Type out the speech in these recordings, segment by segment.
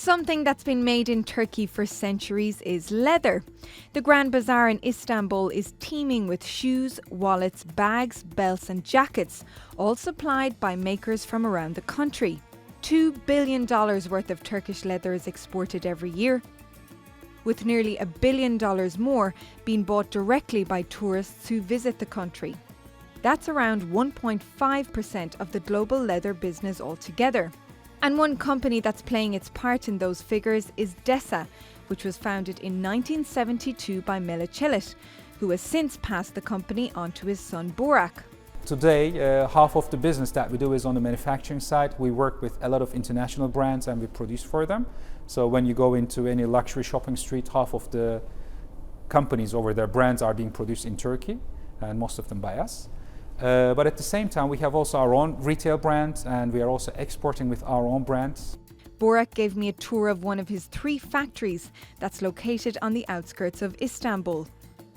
Something that's been made in Turkey for centuries is leather. The Grand Bazaar in Istanbul is teeming with shoes, wallets, bags, belts and jackets, all supplied by makers from around the country. $2 billion worth of Turkish leather is exported every year, with nearly $1 billion more being bought directly by tourists who visit the country. That's around 1.5% of the global leather business altogether. And one company that's playing its part in those figures is Desa, which was founded in 1972 by Mele Çelik, who has since passed the company on to his son Burak. Today, half of the business that we do is on the manufacturing side. We work with a lot of international brands and we produce for them. So when you go into any luxury shopping street, half of the companies over there, brands are being produced in Turkey, and most of them by us. But at the same time, we have also our own retail brands and we are also exporting with our own brands. Burak gave me a tour of one of his 3 factories that's located on the outskirts of Istanbul.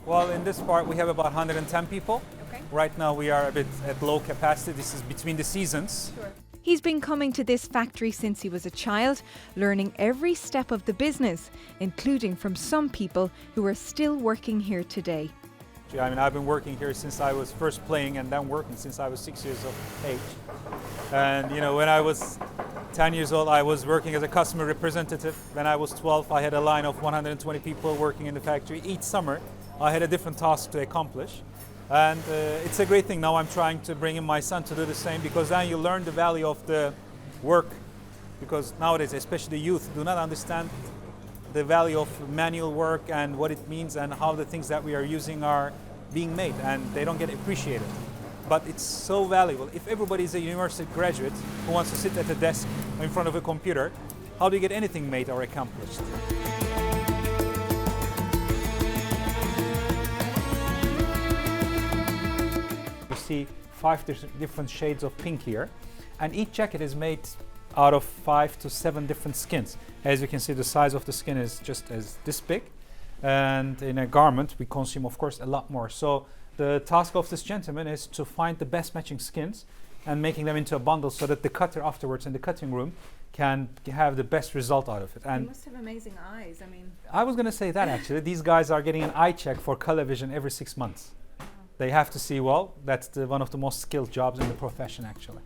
Well, in this part, we have about 110 people. Okay. Right now, we are a bit at low capacity. This is between the seasons. Sure. He's been coming to this factory since he was a child, learning every step of the business, including from some people who are still working here today. I mean, I've been working here since I was first playing and then working since I was 6 years of age. And when I was 10 years old, I was working as a customer representative. When I was 12, I had a line of 120 people working in the factory. Each summer, I had a different task to accomplish. And it's a great thing. Now I'm trying to bring in my son to do the same, because then you learn the value of the work. Because nowadays, especially the youth, do not understand the value of manual work and what it means and how the things that we are using are being made, and they don't get appreciated. But it's so valuable. If everybody is a university graduate who wants to sit at a desk in front of a computer, how do you get anything made or accomplished? You see 5 different shades of pink here, and each jacket is made out of 5 to 7 different skins. As you can see, the size of the skin is just as this big, and in a garment we consume, of course, a lot more. So the task of this gentleman is to find the best matching skins and making them into a bundle so that the cutter afterwards in the cutting room can have the best result out of it. And you must have amazing eyes. I was going to say that actually. These guys are getting an eye check for color vision every 6 months. They have to see, well, that's one of the most skilled jobs in the profession actually.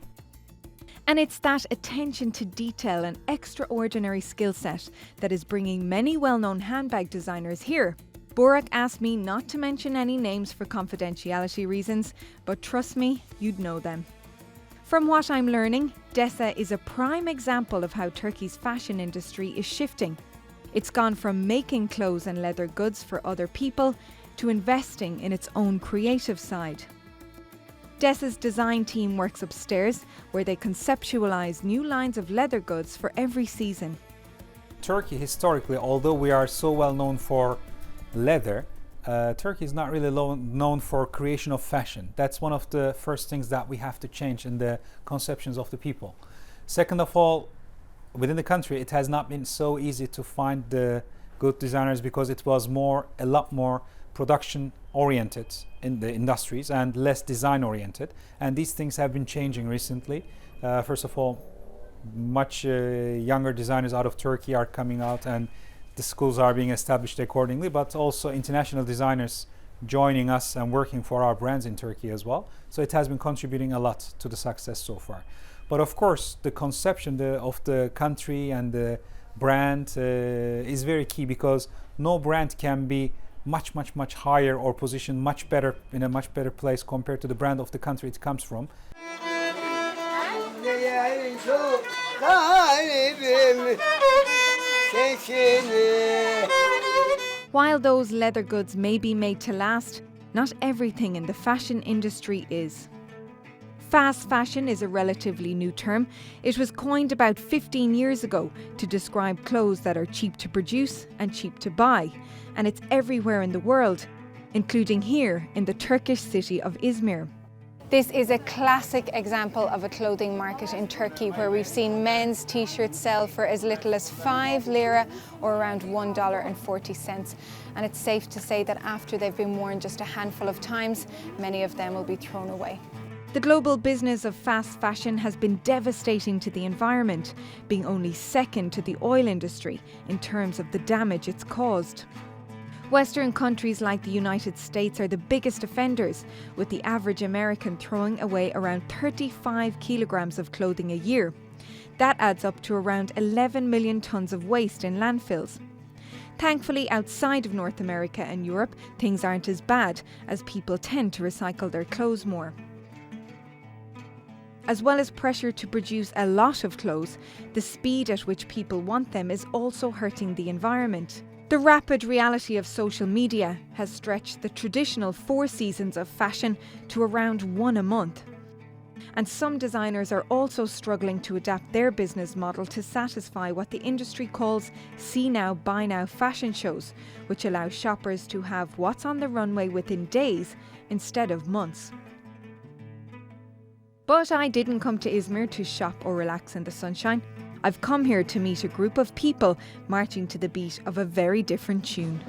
And it's that attention to detail and extraordinary skill set that is bringing many well-known handbag designers here. Burak asked me not to mention any names for confidentiality reasons, but trust me, you'd know them. From what I'm learning, Desa is a prime example of how Turkey's fashion industry is shifting. It's gone from making clothes and leather goods for other people to investing in its own creative side. Desa's design team works upstairs, where they conceptualize new lines of leather goods for every season. Turkey, historically, although we are so well known for leather, Turkey is not really known for creation of fashion. That's one of the first things that we have to change in the conceptions of the people. Second of all, within the country, it has not been so easy to find the good designers, because it was a lot more production oriented in the industries and less design oriented, and these things have been changing recently. First of all, much younger designers out of Turkey are coming out and the schools are being established accordingly, but also international designers joining us and working for our brands in Turkey as well. So it has been contributing a lot to the success so far. But of course, the conception of the country and the brand is very key, because no brand can be much higher or positioned much better in a much better place compared to the brand of the country it comes from. While those leather goods may be made to last, not everything in the fashion industry is. Fast fashion is a relatively new term. It was coined about 15 years ago to describe clothes that are cheap to produce and cheap to buy. And it's everywhere in the world, including here in the Turkish city of Izmir. This is a classic example of a clothing market in Turkey, where we've seen men's t-shirts sell for as little as 5 lira, or around $1.40. And it's safe to say that after they've been worn just a handful of times, many of them will be thrown away. The global business of fast fashion has been devastating to the environment, being only second to the oil industry in terms of the damage it's caused. Western countries like the United States are the biggest offenders, with the average American throwing away around 35 kilograms of clothing a year. That adds up to around 11 million tons of waste in landfills. Thankfully, outside of North America and Europe, things aren't as bad, as people tend to recycle their clothes more. As well as pressure to produce a lot of clothes, the speed at which people want them is also hurting the environment. The rapid reality of social media has stretched the traditional 4 seasons of fashion to around 1 a month. And some designers are also struggling to adapt their business model to satisfy what the industry calls see now, buy now fashion shows, which allow shoppers to have what's on the runway within days instead of months. But I didn't come to Izmir to shop or relax in the sunshine. I've come here to meet a group of people marching to the beat of a very different tune.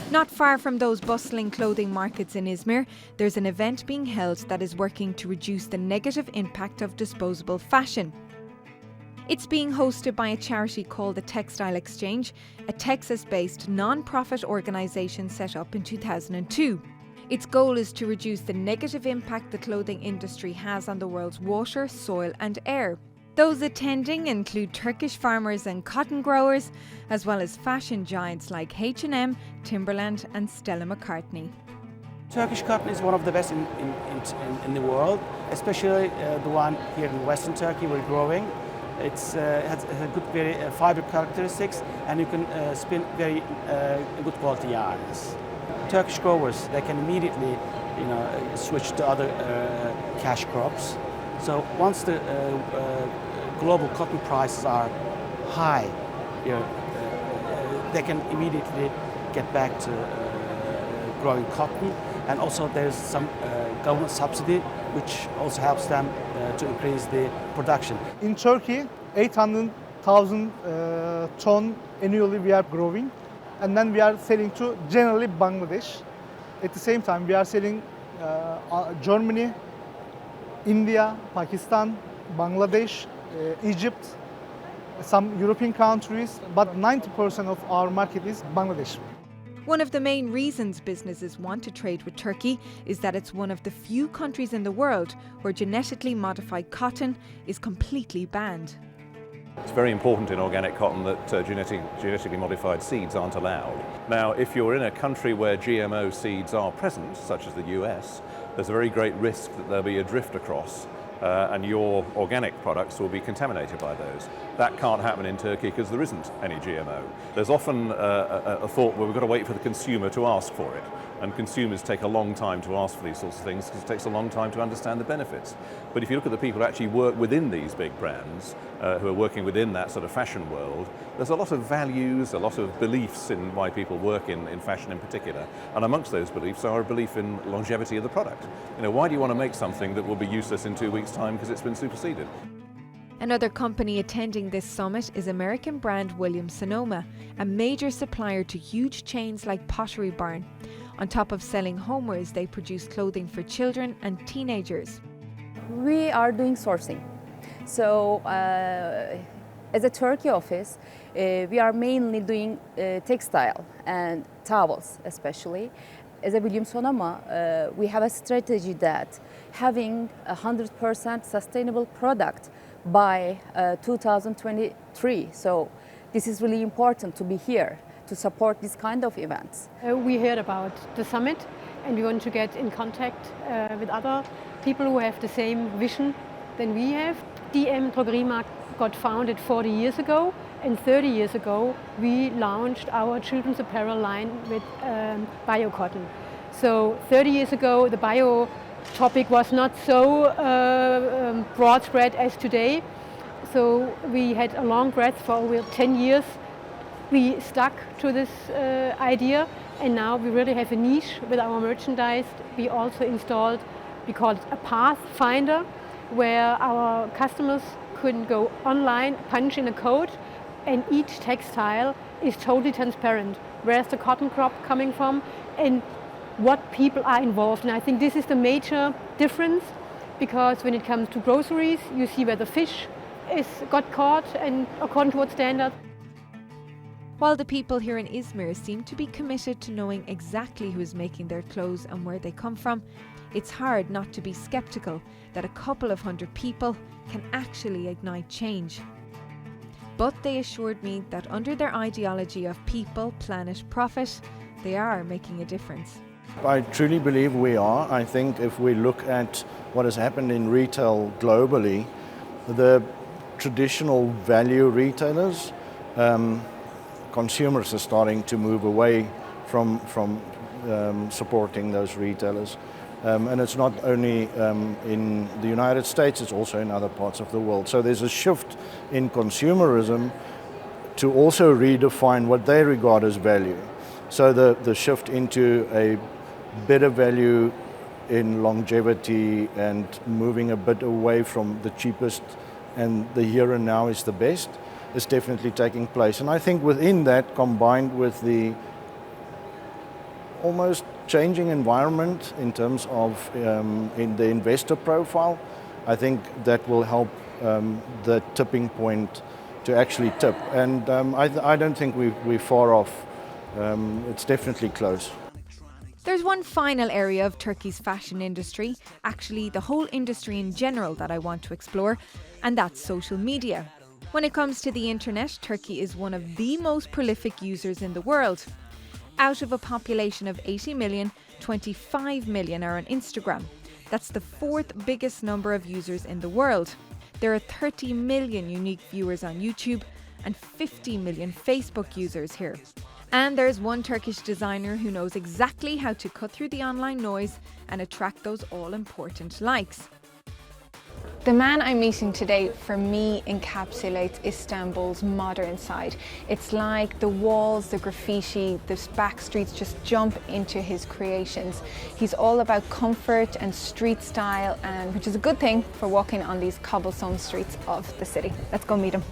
Not far from those bustling clothing markets in Izmir, there's an event being held that is working to reduce the negative impact of disposable fashion. It's being hosted by a charity called the Textile Exchange, a Texas-based non-profit organisation set up in 2002. Its goal is to reduce the negative impact the clothing industry has on the world's water, soil and air. Those attending include Turkish farmers and cotton growers, as well as fashion giants like H&M, Timberland and Stella McCartney. Turkish cotton is one of the best in the world, especially the one here in Western Turkey we're growing. It has good very fiber characteristics, and you can spin very good quality yarns. Turkish growers, they can immediately, switch to other cash crops. So once the global cotton prices are high, they can immediately get back to growing cotton. And also there's some government subsidy, which also helps them to increase the production. In Turkey, 800,000 ton annually we are growing. And then we are selling to generally Bangladesh. At the same time, we are selling Germany, India, Pakistan, Bangladesh, Egypt, some European countries, but 90% of our market is Bangladesh. One of the main reasons businesses want to trade with Turkey is that it's one of the few countries in the world where genetically modified cotton is completely banned. It's very important in organic cotton that genetically modified seeds aren't allowed. Now, if you're in a country where GMO seeds are present, such as the US, there's a very great risk that there'll be a drift across and your organic products will be contaminated by those. That can't happen in Turkey because there isn't any GMO. There's often a thought where we've got to wait for the consumer to ask for it. And consumers take a long time to ask for these sorts of things because it takes a long time to understand the benefits. But if you look at the people who actually work within these big brands, who are working within that sort of fashion world, there's a lot of values, a lot of beliefs in why people work in fashion in particular. And amongst those beliefs are a belief in longevity of the product. Why do you want to make something that will be useless in 2 weeks' time because it's been superseded? Another company attending this summit is American brand Williams Sonoma, a major supplier to huge chains like Pottery Barn. On top of selling homewares, they produce clothing for children and teenagers. We are doing sourcing. So as a Turkey office, we are mainly doing textile and towels especially. As a Williams Sonoma, we have a strategy that having 100% sustainable product by 2023. So this is really important to be here to support this kind of events. We heard about the summit and we want to get in contact with other people who have the same vision than we have. DM Drogeriemarkt got founded 40 years ago, and 30 years ago we launched our children's apparel line with bio-cotton. So 30 years ago the bio topic was not so broad spread as today. So we had a long breath for over 10 years. We stuck to this idea, and now we really have a niche with our merchandise. We also installed, we call it a path finder, where our customers could go online, punch in a code, and each textile is totally transparent. where's the cotton crop coming from, and what people are involved. And I think this is the major difference, because when it comes to groceries, you see where the fish got caught and according to what standard. While the people here in Izmir seem to be committed to knowing exactly who is making their clothes and where they come from, it's hard not to be skeptical that a couple of hundred people can actually ignite change. But they assured me that under their ideology of people, planet, profit, they are making a difference. I truly believe we are. I think if we look at what has happened in retail globally, the traditional value retailers, consumers are starting to move away from supporting those retailers. And it's not only in the United States, it's also in other parts of the world. So there's a shift in consumerism to also redefine what they regard as value. So the shift into a better value in longevity and moving a bit away from the cheapest and the here and now is the best is definitely taking place. And I think within that, combined with the almost changing environment in terms of in the investor profile, I think that will help the tipping point to actually tip. And I don't think we're far off. It's definitely close. There's one final area of Turkey's fashion industry, actually the whole industry in general, that I want to explore, and that's social media. When it comes to the internet, Turkey is one of the most prolific users in the world. Out of a population of 80 million, 25 million are on Instagram. That's the fourth biggest number of users in the world. There are 30 million unique viewers on YouTube and 50 million Facebook users here. And there's one Turkish designer who knows exactly how to cut through the online noise and attract those all-important likes. The man I'm meeting today, for me, encapsulates Istanbul's modern side. It's like the walls, the graffiti, the back streets just jump into his creations. He's all about comfort and street style, and which is a good thing for walking on these cobblestone streets of the city. Let's go meet him.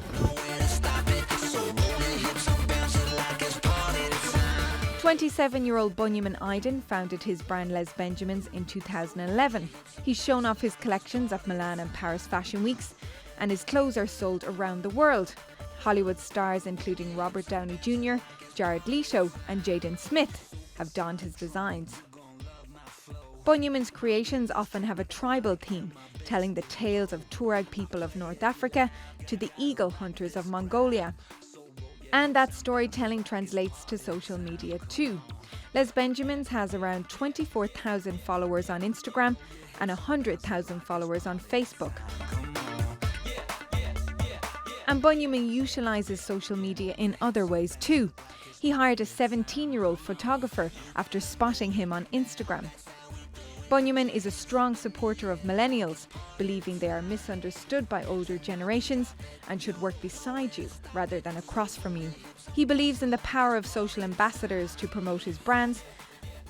27-year-old Bunyamin Aydin founded his brand Les Benjamins in 2011. He's shown off his collections at Milan and Paris Fashion Weeks, and his clothes are sold around the world. Hollywood stars including Robert Downey Jr., Jared Leto and Jaden Smith have donned his designs. Bunyamin's creations often have a tribal theme, telling the tales of Tuareg people of North Africa to the eagle hunters of Mongolia. And that storytelling translates to social media too. Les Benjamins has around 24,000 followers on Instagram and 100,000 followers on Facebook. And Bunyamin utilises social media in other ways too. He hired a 17-year-old photographer after spotting him on Instagram. Bunyamin is a strong supporter of millennials, believing they are misunderstood by older generations and should work beside you rather than across from you. He believes in the power of social ambassadors to promote his brands,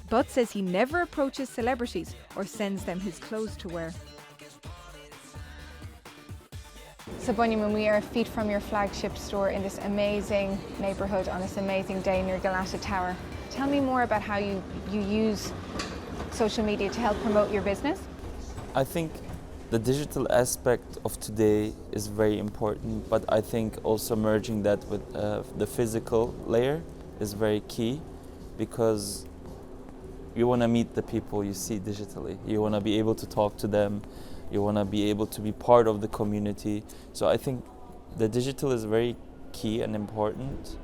but says he never approaches celebrities or sends them his clothes to wear. So Bunyamin, we are feet from your flagship store in this amazing neighbourhood on this amazing day near Galata Tower. Tell me more about how you use social media to help promote your business. I think the digital aspect of today is very important, but I think also merging that with the physical layer is very key, because you want to meet the people you see digitally. You want to be able to talk to them. You want to be able to be part of the community. So I think the digital is very key and important,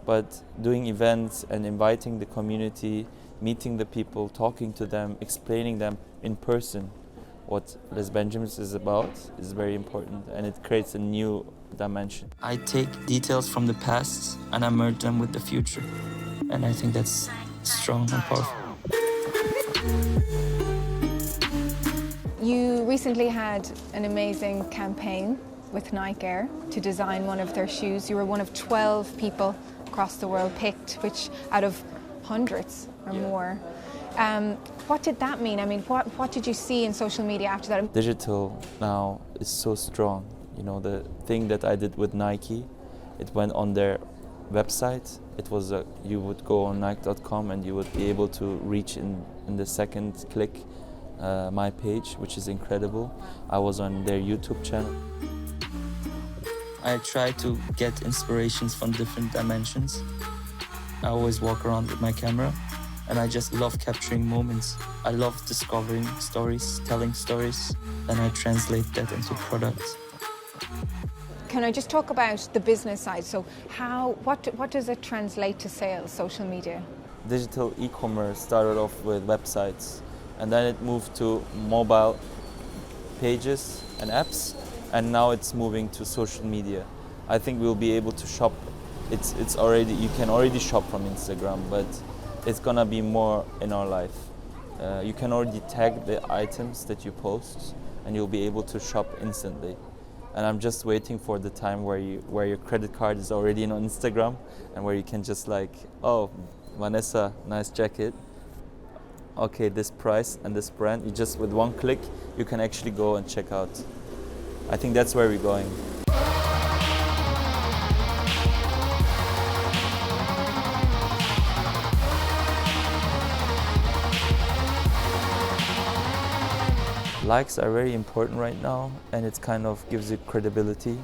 but doing events and inviting the community, meeting the people, talking to them, explaining them in person what Les Benjamins is about is very important, and it creates a new dimension. I take details from the past and I merge them with the future, and I think that's strong and powerful. You recently had an amazing campaign with Nike Air to design one of their shoes. You were one of 12 people across the world picked, which out of hundreds or more. What did that mean? I mean, what did you see in social media after that? Digital now is so strong. You know, the thing that I did with Nike, it went on their website, it was you would go on Nike.com and you would be able to reach in the second click my page, which is incredible. I was on their YouTube channel. I try to get inspirations from different dimensions. I always walk around with my camera and I just love capturing moments. I love discovering stories, telling stories, and I translate that into products. Can I just talk about the business side? So what does it translate to sales, social media? Digital e-commerce started off with websites, and then it moved to mobile pages and apps, and now it's moving to social media. I think we'll be able to shop. It's already, you can already shop from Instagram, but it's gonna be more in our life. You can already tag the items that you post, and you'll be able to shop instantly. And I'm just waiting for the time where your credit card is already on Instagram, and where you can just like, oh, Vanessa, nice jacket. Okay, this price and this brand. You just, with one click, you can actually go and check out. I think that's where we're going. Likes are very important right now, and it kind of gives you credibility.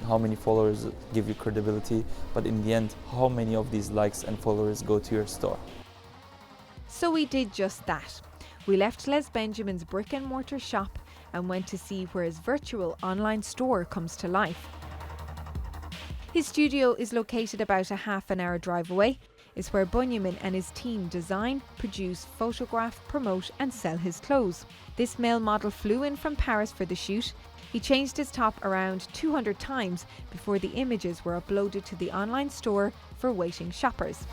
How many followers give you credibility, but in the end, how many of these likes and followers go to your store? So we did just that. We left Les Benjamin's brick and mortar shop and went to see where his virtual online store comes to life. His studio is located about a half an hour drive away. It's where Benjamin and his team design, produce, photograph, promote and sell his clothes. This male model flew in from Paris for the shoot. He changed his top around 200 times before the images were uploaded to the online store for waiting shoppers.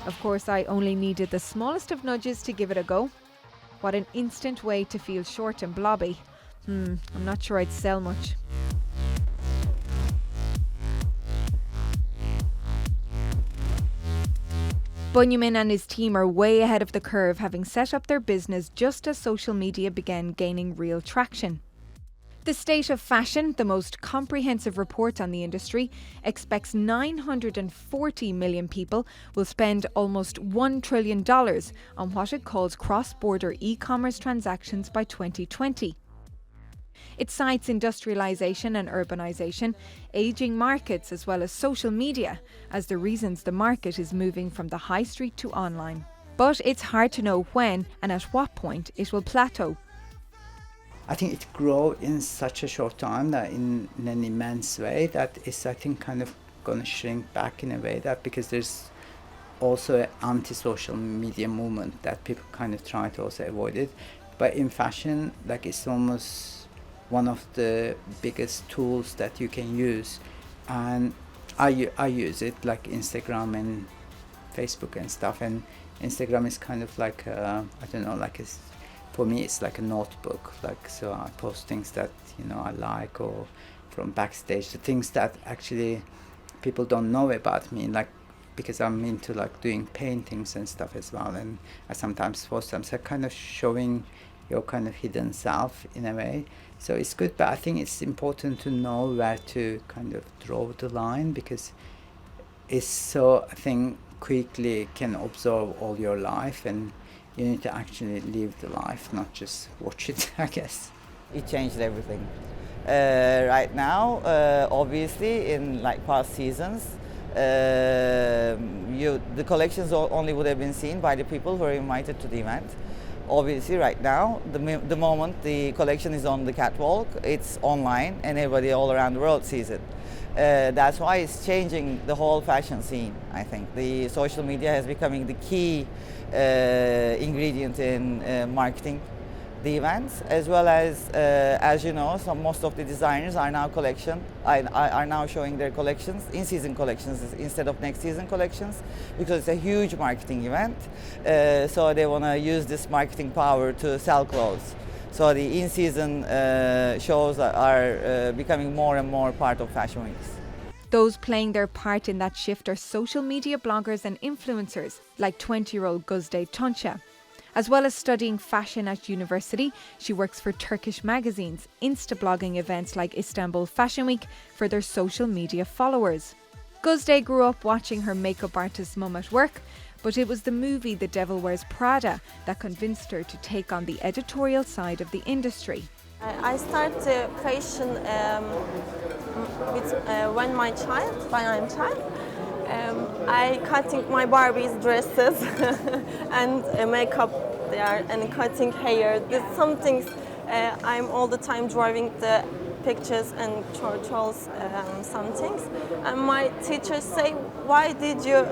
Of course, I only needed the smallest of nudges to give it a go. What an instant way to feel short and blobby. I'm not sure I'd sell much. Benjamin and his team are way ahead of the curve, having set up their business just as social media began gaining real traction. The State of Fashion, the most comprehensive report on the industry, expects 940 million people will spend almost $1 trillion on what it calls cross-border e-commerce transactions by 2020. It cites industrialisation and urbanisation, ageing markets as well as social media as the reasons the market is moving from the high street to online. But it's hard to know when and at what point it will plateau. I think it grew in such a short time that in an immense way that is, I think, kind of going to shrink back in a way that because there's also an anti-social media movement that people kind of try to also avoid it. But in fashion, like it's almost one of the biggest tools that you can use, and I use it like Instagram and Facebook and stuff. And Instagram is kind of like I don't know, like for me it's like a notebook. Like so, I post things that I like, or from backstage, the things that actually people don't know about me, like because I'm into like doing paintings and stuff as well, and I sometimes post them. So kind of showing your kind of hidden self in a way. So it's good, but I think it's important to know where to kind of draw the line, because it's so, I think, quickly can absorb all your life, and you need to actually live the life, not just watch it, I guess. It changed everything. Right now, obviously, in like past seasons, the collections only would have been seen by the people who are invited to the event. Obviously, right now, the moment the collection is on the catwalk, it's online and everybody all around the world sees it. That's why it's changing the whole fashion scene, I think. The social media is becoming the key ingredient in marketing the events, as well as you know, most of the designers are now are now showing their collections, in-season collections instead of next season collections, because it's a huge marketing event. So they want to use this marketing power to sell clothes. So the in-season shows are becoming more and more part of fashion weeks. Those playing their part in that shift are social media bloggers and influencers like 20-year-old Gözde Tunça. As well as studying fashion at university, she works for Turkish magazines, Insta-blogging events like Istanbul Fashion Week for their social media followers. Guzde grew up watching her makeup artist's mum at work, but it was the movie The Devil Wears Prada that convinced her to take on the editorial side of the industry. I started fashion when I'm child. I cutting my Barbie's dresses and makeup there and cutting hair. There's some things I'm all the time drawing the pictures and tutorials, some things. And my teachers say, why did you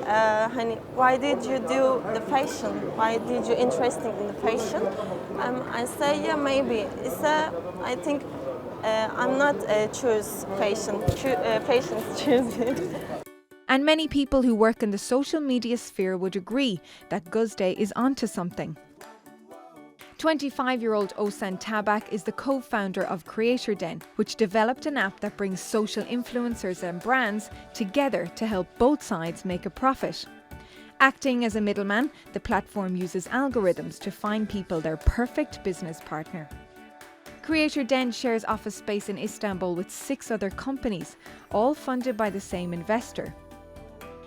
do the fashion? Why did you interested in the fashion? I say, yeah, maybe. I think I'm not choose fashion. Fashions choose it. And many people who work in the social media sphere would agree that Guzde is onto something. 25-year-old Osan Tabak is the co-founder of Creator Den, which developed an app that brings social influencers and brands together to help both sides make a profit. Acting as a middleman, the platform uses algorithms to find people their perfect business partner. Creator Den shares office space in Istanbul with 6 other companies, all funded by the same investor.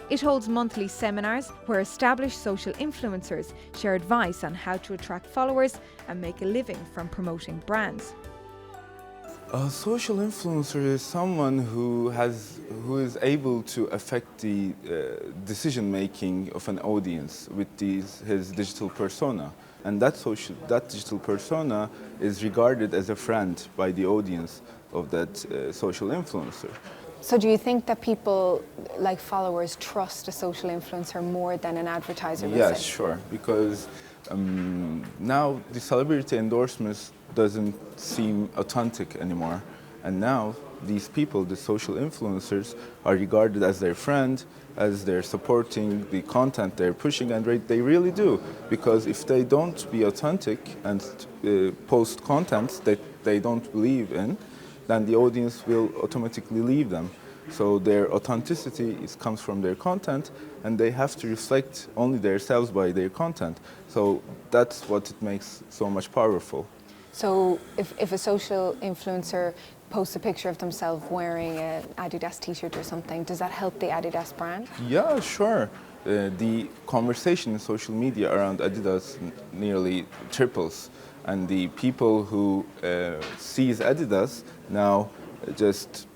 It holds monthly seminars where established social influencers share advice on how to attract followers and make a living from promoting brands. A social influencer is someone who is able to affect the decision making of an audience with his digital persona, and that digital persona is regarded as a friend by the audience of that social influencer. So do you think that people, like followers, trust a social influencer more than an advertiser? Yes, sure, because now the celebrity endorsements doesn't seem authentic anymore, and now these people, the social influencers, are regarded as their friend, as they're supporting the content they're pushing, and they really do, because if they don't be authentic and post content that they don't believe in, then the audience will automatically leave them. So their authenticity comes from their content, and they have to reflect only themselves by their content. So that's what it makes so much powerful. So if a social influencer posts a picture of themselves wearing an Adidas t-shirt or something, does that help the Adidas brand? Yeah, sure. The conversation in social media around Adidas nearly triples. And the people who sees Adidas now just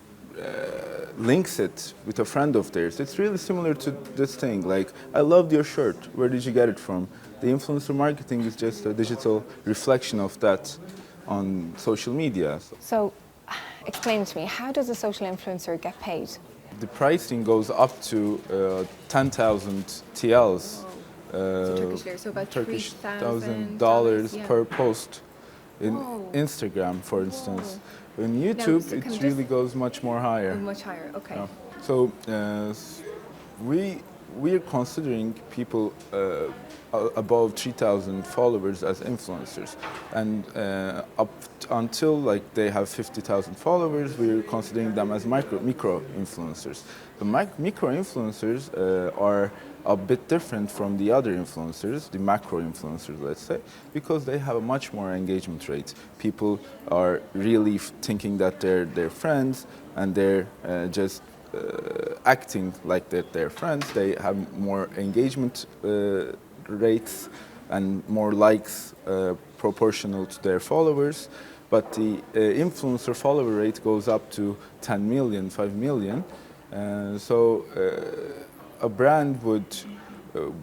links it with a friend of theirs. It's really similar to this thing, like, I loved your shirt, where did you get it from? The influencer marketing is just a digital reflection of that on social media. So explain to me, how does a social influencer get paid? The pricing goes up to 10,000 TLs. So Turkish lira, so about $3,000 per post in Instagram, for instance. In YouTube, it really goes much more higher. Much higher, okay. Yeah. So we're considering people above 3,000 followers as influencers, and up until like they have 50,000 followers, we're considering them as micro influencers. The micro influencers are a bit different from the other influencers, the macro influencers, let's say, because they have a much more engagement rate. People are really thinking that they're their friends, and they're just acting like they're friends. They have more engagement rates and more likes proportional to their followers. But the influencer follower rate goes up to 10 million, 5 million. So a brand would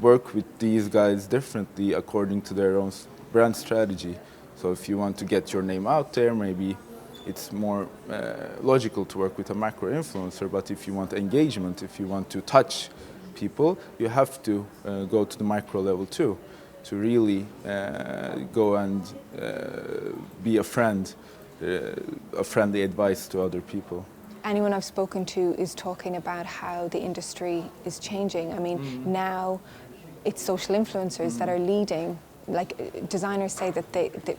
work with these guys differently according to their own brand strategy. So if you want to get your name out there, maybe it's more logical to work with a macro influencer. But if you want engagement, if you want to touch people, you have to go to the micro level too, to really go and be a friend, a friendly advice to other people. Anyone I've spoken to is talking about how the industry is changing. I mean, now it's social influencers that are leading. Like designers say that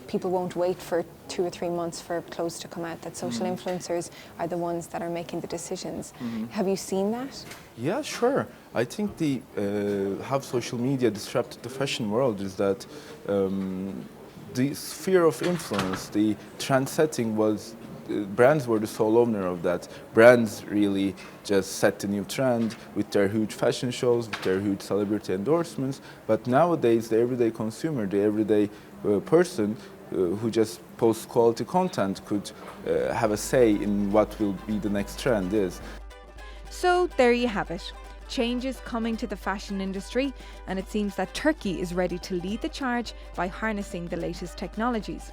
people won't wait for 2 or 3 months for clothes to come out, that social influencers are the ones that are making the decisions. Have you seen that? Yeah, sure. I think the how social media disrupted the fashion world is that the sphere of influence, the trend setting was brands were the sole owner of that. Brands really just set the new trend with their huge fashion shows, with their huge celebrity endorsements. But nowadays, the everyday consumer, the everyday person who just posts quality content could have a say in what will be the next trend is. So there you have it. Change is coming to the fashion industry, and it seems that Turkey is ready to lead the charge by harnessing the latest technologies.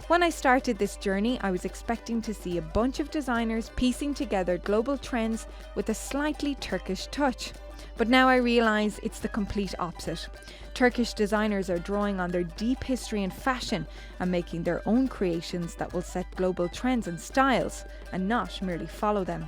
When I started this journey, I was expecting to see a bunch of designers piecing together global trends with a slightly Turkish touch. But now I realise it's the complete opposite. Turkish designers are drawing on their deep history in fashion and making their own creations that will set global trends and styles, and not merely follow them.